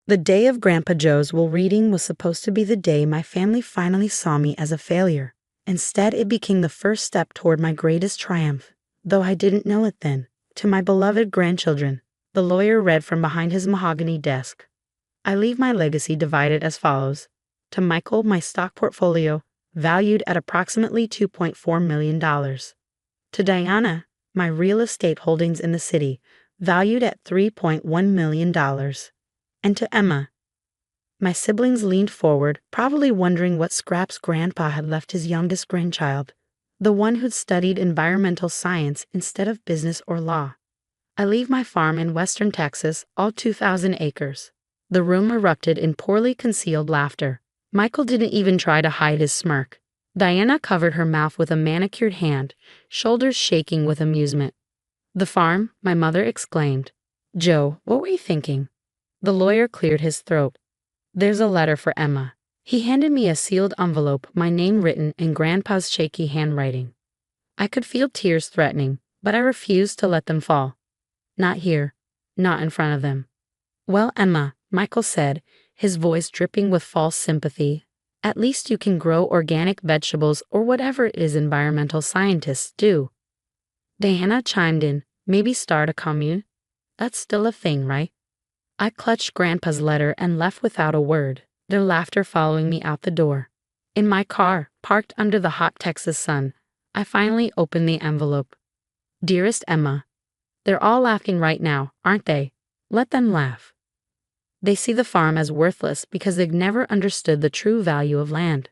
The day of Grandpa Joe's will reading was supposed to be the day my family finally saw me as a failure. Instead, it became the first step toward my greatest triumph, though I didn't know it then. To my beloved grandchildren, the lawyer read from behind his mahogany desk. I leave my legacy divided as follows. To Michael, my stock portfolio, valued at approximately $2.4 million. To Diana, my real estate holdings in the city, valued at $3.1 million. And to Emma. My siblings leaned forward, probably wondering what scraps Grandpa had left his youngest grandchild, the one who'd studied environmental science instead of business or law. I leave my farm in western Texas, all 2,000 acres. The room erupted in poorly concealed laughter. Michael didn't even try to hide his smirk. Diana covered her mouth with a manicured hand, shoulders shaking with amusement. The farm, my mother exclaimed. Joe, what were you thinking? The lawyer cleared his throat. There's a letter for Emma. He handed me a sealed envelope, my name written in Grandpa's shaky handwriting. I could feel tears threatening, but I refused to let them fall. Not here. Not in front of them. Well, Emma, Michael said, his voice dripping with false sympathy, at least you can grow organic vegetables or whatever it is environmental scientists do. Diana chimed in, maybe start a commune? That's still a thing, right? I clutched Grandpa's letter and left without a word, their laughter following me out the door. In my car, parked under the hot Texas sun, I finally opened the envelope. Dearest Emma, they're all laughing right now, aren't they? Let them laugh. They see the farm as worthless because they've never understood the true value of land.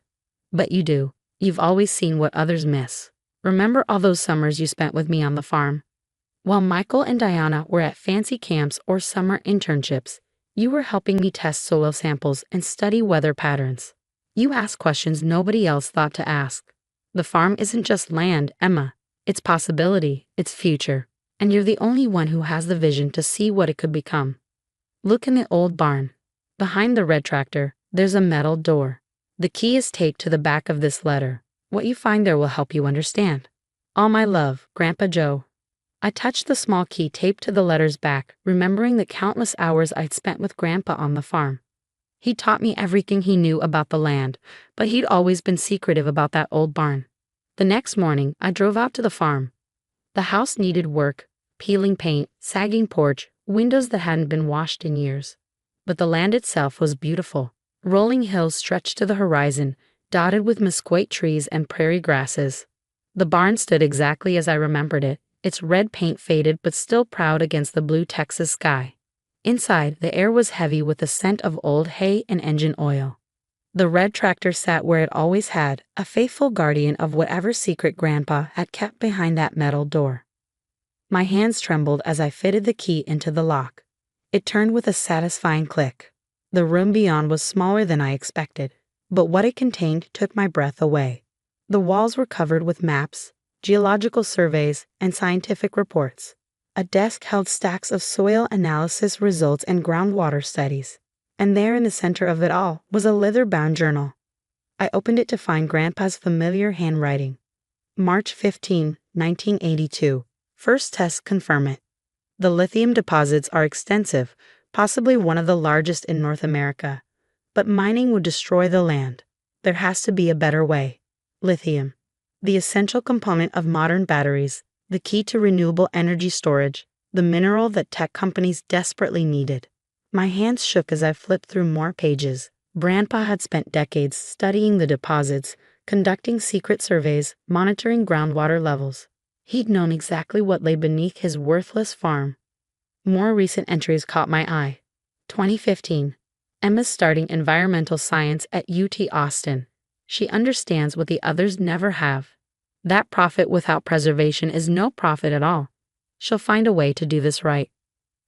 But you do. You've always seen what others miss. Remember all those summers you spent with me on the farm? While Michael and Diana were at fancy camps or summer internships, you were helping me test soil samples and study weather patterns. You asked questions nobody else thought to ask. The farm isn't just land, Emma. It's possibility, it's future. And you're the only one who has the vision to see what it could become. Look in the old barn. Behind the red tractor, there's a metal door. The key is taped to the back of this letter. What you find there will help you understand. All my love, Grandpa Joe. I touched the small key taped to the letter's back, remembering the countless hours I'd spent with Grandpa on the farm. He taught me everything he knew about the land, but he'd always been secretive about that old barn. The next morning, I drove out to the farm. The house needed work, peeling paint, sagging porch, windows that hadn't been washed in years. But the land itself was beautiful. Rolling hills stretched to the horizon, dotted with mesquite trees and prairie grasses. The barn stood exactly as I remembered it, its red paint faded but still proud against the blue Texas sky. Inside, the air was heavy with the scent of old hay and engine oil. The red tractor sat where it always had, a faithful guardian of whatever secret Grandpa had kept behind that metal door. My hands trembled as I fitted the key into the lock. It turned with a satisfying click. The room beyond was smaller than I expected, but what it contained took my breath away. The walls were covered with maps, geological surveys, and scientific reports. A desk held stacks of soil analysis results and groundwater studies. And there in the center of it all was a leather-bound journal. I opened it to find Grandpa's familiar handwriting. March 15, 1982. First tests confirm it. The lithium deposits are extensive, possibly one of the largest in North America. But mining would destroy the land. There has to be a better way. Lithium, the essential component of modern batteries, the key to renewable energy storage, the mineral that tech companies desperately needed. My hands shook as I flipped through more pages. Grandpa had spent decades studying the deposits, conducting secret surveys, monitoring groundwater levels. He'd known exactly what lay beneath his worthless farm. More recent entries caught my eye. 2015. Emma's starting environmental science at UT Austin. She understands what the others never have. That profit without preservation is no profit at all. She'll find a way to do this right.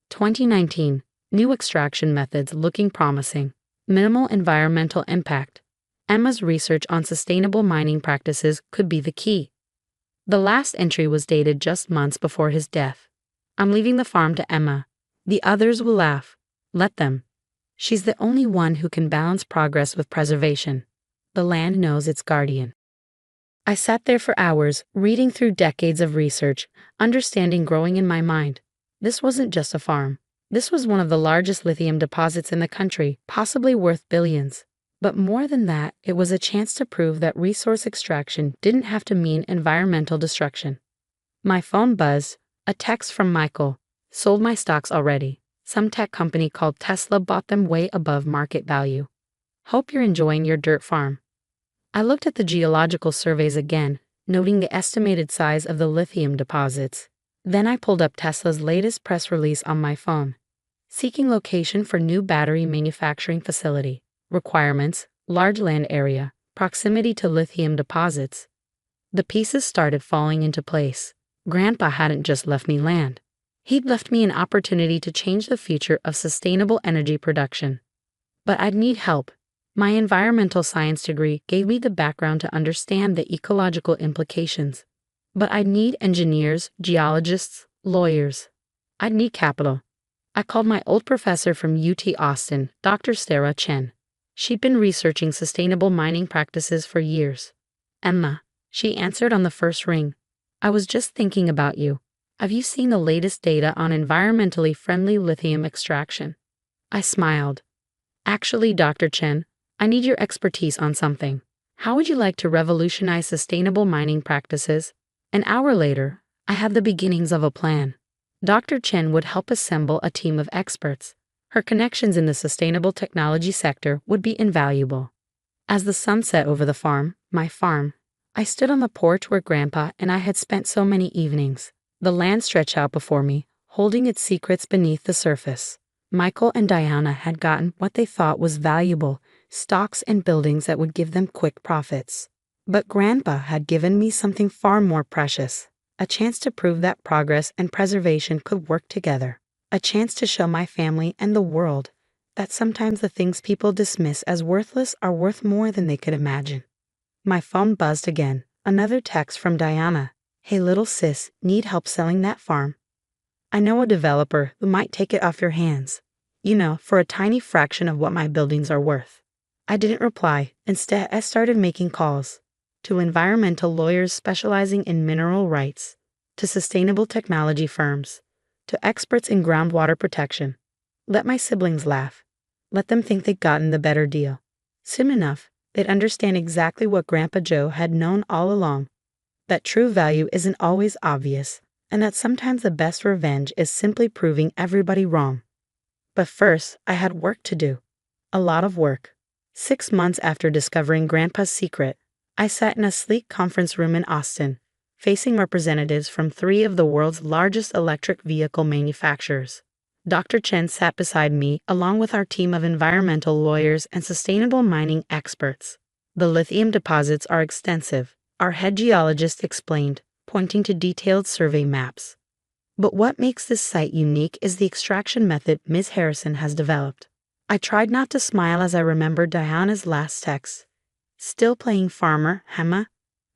2019. New extraction methods looking promising. Minimal environmental impact. Emma's research on sustainable mining practices could be the key. The last entry was dated just months before his death. I'm leaving the farm to Emma. The others will laugh. Let them. She's the only one who can balance progress with preservation. The land knows its guardian. I sat there for hours, reading through decades of research, understanding growing in my mind. This wasn't just a farm. This was one of the largest lithium deposits in the country, possibly worth billions. But more than that, it was a chance to prove that resource extraction didn't have to mean environmental destruction. My phone buzzed, a text from Michael. Sold my stocks already. Some tech company called Tesla bought them way above market value. Hope you're enjoying your dirt farm. I looked at the geological surveys again, noting the estimated size of the lithium deposits. Then I pulled up Tesla's latest press release on my phone. Seeking location for new battery manufacturing facility. Requirements: large land area, proximity to lithium deposits. The pieces started falling into place. Grandpa hadn't just left me land. He'd left me an opportunity to change the future of sustainable energy production. But I'd need help. My environmental science degree gave me the background to understand the ecological implications. But I'd need engineers, geologists, lawyers. I'd need capital. I called my old professor from UT Austin, Dr. Sarah Chen. She'd been researching sustainable mining practices for years. Emma, she answered on the first ring. I was just thinking about you. Have you seen the latest data on environmentally friendly lithium extraction? I smiled. Actually, Dr. Chen, I need your expertise on something. How would you like to revolutionize sustainable mining practices? An hour later, I had the beginnings of a plan. Dr. Chen would help assemble a team of experts. Her connections in the sustainable technology sector would be invaluable. As the sun set over the farm, my farm, I stood on the porch where Grandpa and I had spent so many evenings. The land stretched out before me, holding its secrets beneath the surface. Michael and Diana had gotten what they thought was valuable, stocks and buildings that would give them quick profits. But Grandpa had given me something far more precious, a chance to prove that progress and preservation could work together, a chance to show my family and the world that sometimes the things people dismiss as worthless are worth more than they could imagine. My phone buzzed again, another text from Diana. Hey little sis, need help selling that farm? I know a developer who might take it off your hands. You know, for a tiny fraction of what my buildings are worth. I didn't reply. Instead, I started making calls. To environmental lawyers specializing in mineral rights. To sustainable technology firms. To experts in groundwater protection. Let my siblings laugh. Let them think they'd gotten the better deal. Soon enough, they'd understand exactly what Grandpa Joe had known all along. That true value isn't always obvious, and that sometimes the best revenge is simply proving everybody wrong. But first, I had work to do. A lot of work. 6 months after discovering Grandpa's secret, I sat in a sleek conference room in Austin, facing representatives from 3 of the world's largest electric vehicle manufacturers. Dr. Chen sat beside me along with our team of environmental lawyers and sustainable mining experts. The lithium deposits are extensive, our head geologist explained, pointing to detailed survey maps. But what makes this site unique is the extraction method Ms. Harrison has developed. I tried not to smile as I remembered Diana's last text. Still playing farmer, Emma?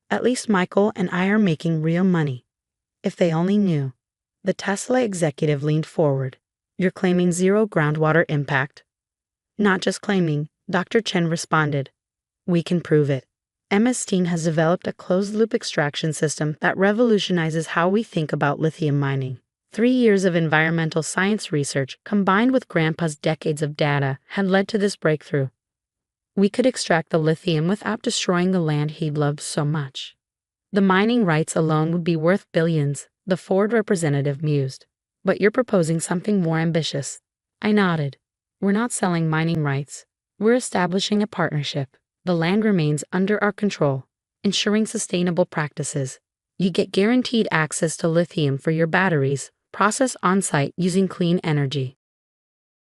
At least Michael and I are making real money. If they only knew. The Tesla executive leaned forward. You're claiming zero groundwater impact? Not just claiming, Dr. Chen responded. We can prove it. Emma's team has developed a closed-loop extraction system that revolutionizes how we think about lithium mining. 3 years of environmental science research combined with Grandpa's decades of data had led to this breakthrough. We could extract the lithium without destroying the land he'd loved so much. The mining rights alone would be worth billions, the Ford representative mused. But you're proposing something more ambitious. I nodded. We're not selling mining rights. We're establishing a partnership. The land remains under our control, ensuring sustainable practices. You get guaranteed access to lithium for your batteries, processed on-site using clean energy.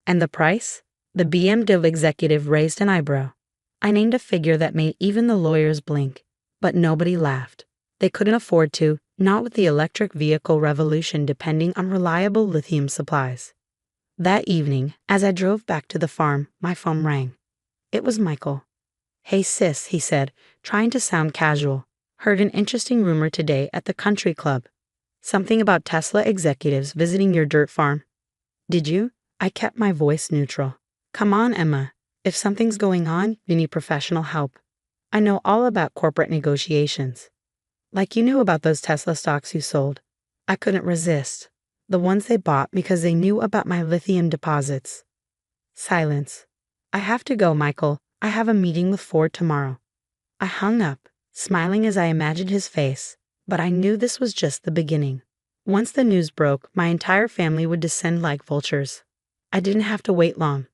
And the price? The BMW executive raised an eyebrow. I named a figure that made even the lawyers blink, but nobody laughed. They couldn't afford to, not with the electric vehicle revolution depending on reliable lithium supplies. That evening, as I drove back to the farm, my phone rang. It was Michael. Hey sis, he said, trying to sound casual. Heard an interesting rumor today at the country club. Something about Tesla executives visiting your dirt farm. Did you? I kept my voice neutral. Come on, Emma. If something's going on, you need professional help. I know all about corporate negotiations. Like you knew about those Tesla stocks you sold. I couldn't resist. The ones they bought because they knew about my lithium deposits. Silence. I have to go, Michael. I have a meeting with Ford tomorrow. I hung up, smiling as I imagined his face, but I knew this was just the beginning. Once the news broke, my entire family would descend like vultures. I didn't have to wait long.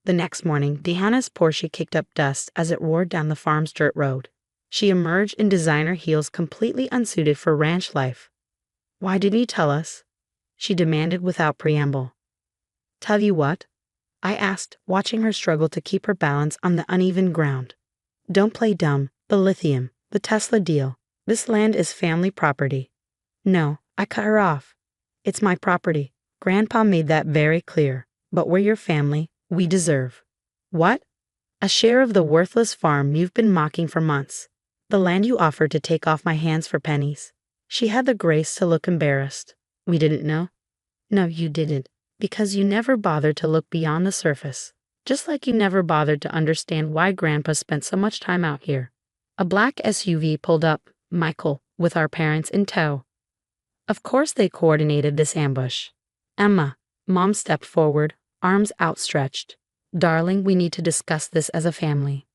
The next morning, Deanna's Porsche kicked up dust as it roared down the farm's dirt road. She emerged in designer heels completely unsuited for ranch life. "Why didn't you tell us?" she demanded without preamble. "Tell you what?" I asked, watching her struggle to keep her balance on the uneven ground. "Don't play dumb. The lithium, the Tesla deal. This land is family property." "No," I cut her off. "It's my property. Grandpa made that very clear. But we're your family. We deserve." "What?" "A share of the worthless farm you've been mocking for months. The land you offered to take off my hands for pennies." She had the grace to look embarrassed. "We didn't know." "No, you didn't. Because you never bothered to look beyond the surface. Just like you never bothered to understand why Grandpa spent so much time out here." A black SUV pulled up, Michael, with our parents in tow. Of course they coordinated this ambush. "Emma," Mom stepped forward, arms outstretched. "Darling, we need to discuss this as a family."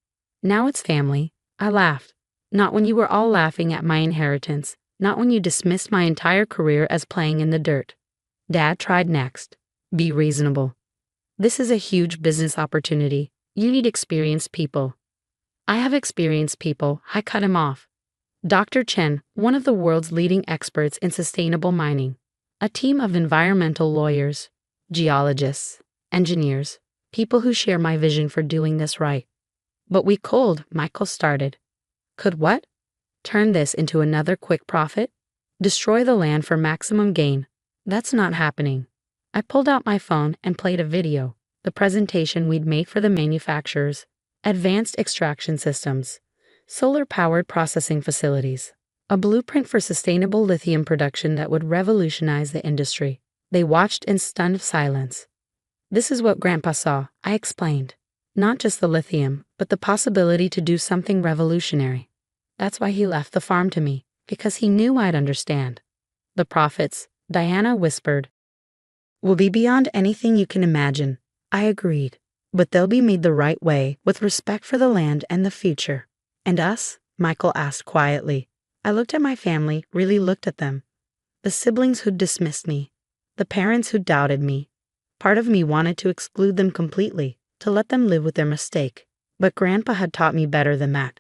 "Now it's family," I laughed. "Not when you were all laughing at my inheritance. Not when you dismissed my entire career as playing in the dirt." Dad tried next. "Be reasonable. This is a huge business opportunity. You need experienced people." "I have experienced people," I cut him off. "Dr. Chen, one of the world's leading experts in sustainable mining. A team of environmental lawyers, geologists, engineers, people who share my vision for doing this right." "But we could," Michael started. "Could what?" "Turn this into another quick profit? Destroy the land for maximum gain. That's not happening." I pulled out my phone and played a video, the presentation we'd made for the manufacturers: advanced extraction systems, solar-powered processing facilities, a blueprint for sustainable lithium production that would revolutionize the industry. They watched in stunned silence. "This is what Grandpa saw," I explained. "Not just the lithium, but the possibility to do something revolutionary. That's why he left the farm to me, because he knew I'd understand." "The profits," Diana whispered, "will be beyond anything you can imagine." I agreed. "But they'll be made the right way, with respect for the land and the future." "And us?" Michael asked quietly. I looked at my family, really looked at them. The siblings who'd dismissed me. The parents who doubted me. Part of me wanted to exclude them completely, to let them live with their mistake. But Grandpa had taught me better than that.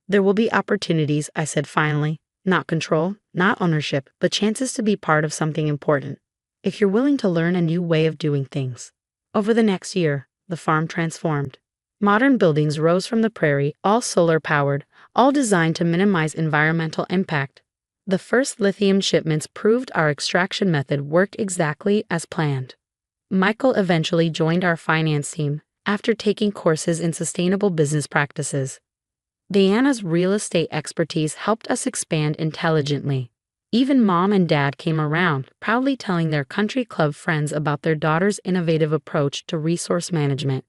"There will be opportunities," I said finally. "Not control, not ownership, but chances to be part of something important. If you're willing to learn a new way of doing things." Over the next year, the farm transformed. Modern buildings rose from the prairie, all solar-powered, all designed to minimize environmental impact. The first lithium shipments proved our extraction method worked exactly as planned. Michael eventually joined our finance team after taking courses in sustainable business practices. Diana's real estate expertise helped us expand intelligently. Even Mom and Dad came around, proudly telling their country club friends about their daughter's innovative approach to resource management.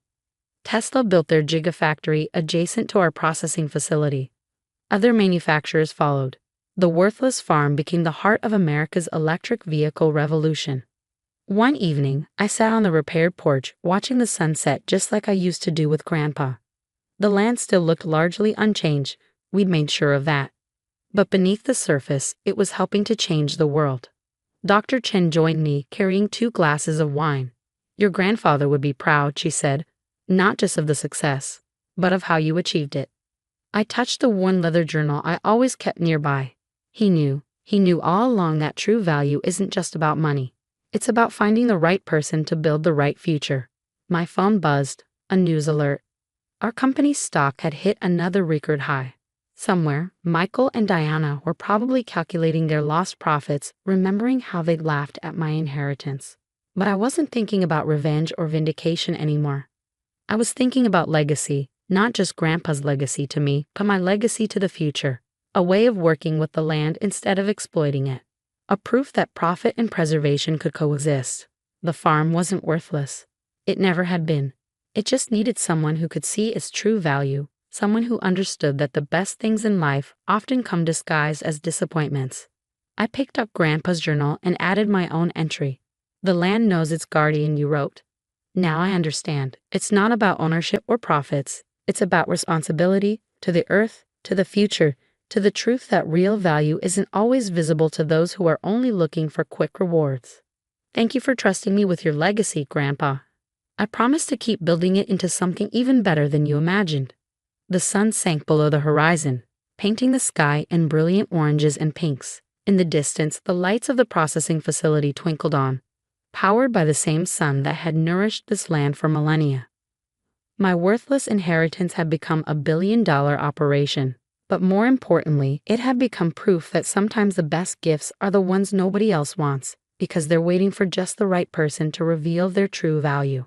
Tesla built their gigafactory adjacent to our processing facility. Other manufacturers followed. The worthless farm became the heart of America's electric vehicle revolution. One evening, I sat on the repaired porch watching the sunset just like I used to do with Grandpa. The land still looked largely unchanged, we'd made sure of that. But beneath the surface, it was helping to change the world. Dr. Chen joined me, carrying 2 glasses of wine. "Your grandfather would be proud," she said, "not just of the success, but of how you achieved it." I touched the worn leather journal I always kept nearby. He knew all along that true value isn't just about money. It's about finding the right person to build the right future. My phone buzzed, a news alert. Our company's stock had hit another record high. Somewhere, Michael and Diana were probably calculating their lost profits, remembering how they'd laughed at my inheritance. But I wasn't thinking about revenge or vindication anymore. I was thinking about legacy, not just Grandpa's legacy to me, but my legacy to the future. A way of working with the land instead of exploiting it. A proof that profit and preservation could coexist. The farm wasn't worthless. It never had been. It just needed someone who could see its true value. Someone who understood that the best things in life often come disguised as disappointments. I picked up Grandpa's journal and added my own entry. The land knows its guardian, you wrote. Now I understand. It's not about ownership or profits. It's about responsibility to the earth, to the future, to the truth that real value isn't always visible to those who are only looking for quick rewards. Thank you for trusting me with your legacy, Grandpa. I promise to keep building it into something even better than you imagined. The sun sank below the horizon, painting the sky in brilliant oranges and pinks. In the distance, the lights of the processing facility twinkled on, powered by the same sun that had nourished this land for millennia. My worthless inheritance had become a billion-dollar operation, but more importantly, it had become proof that sometimes the best gifts are the ones nobody else wants, because they're waiting for just the right person to reveal their true value.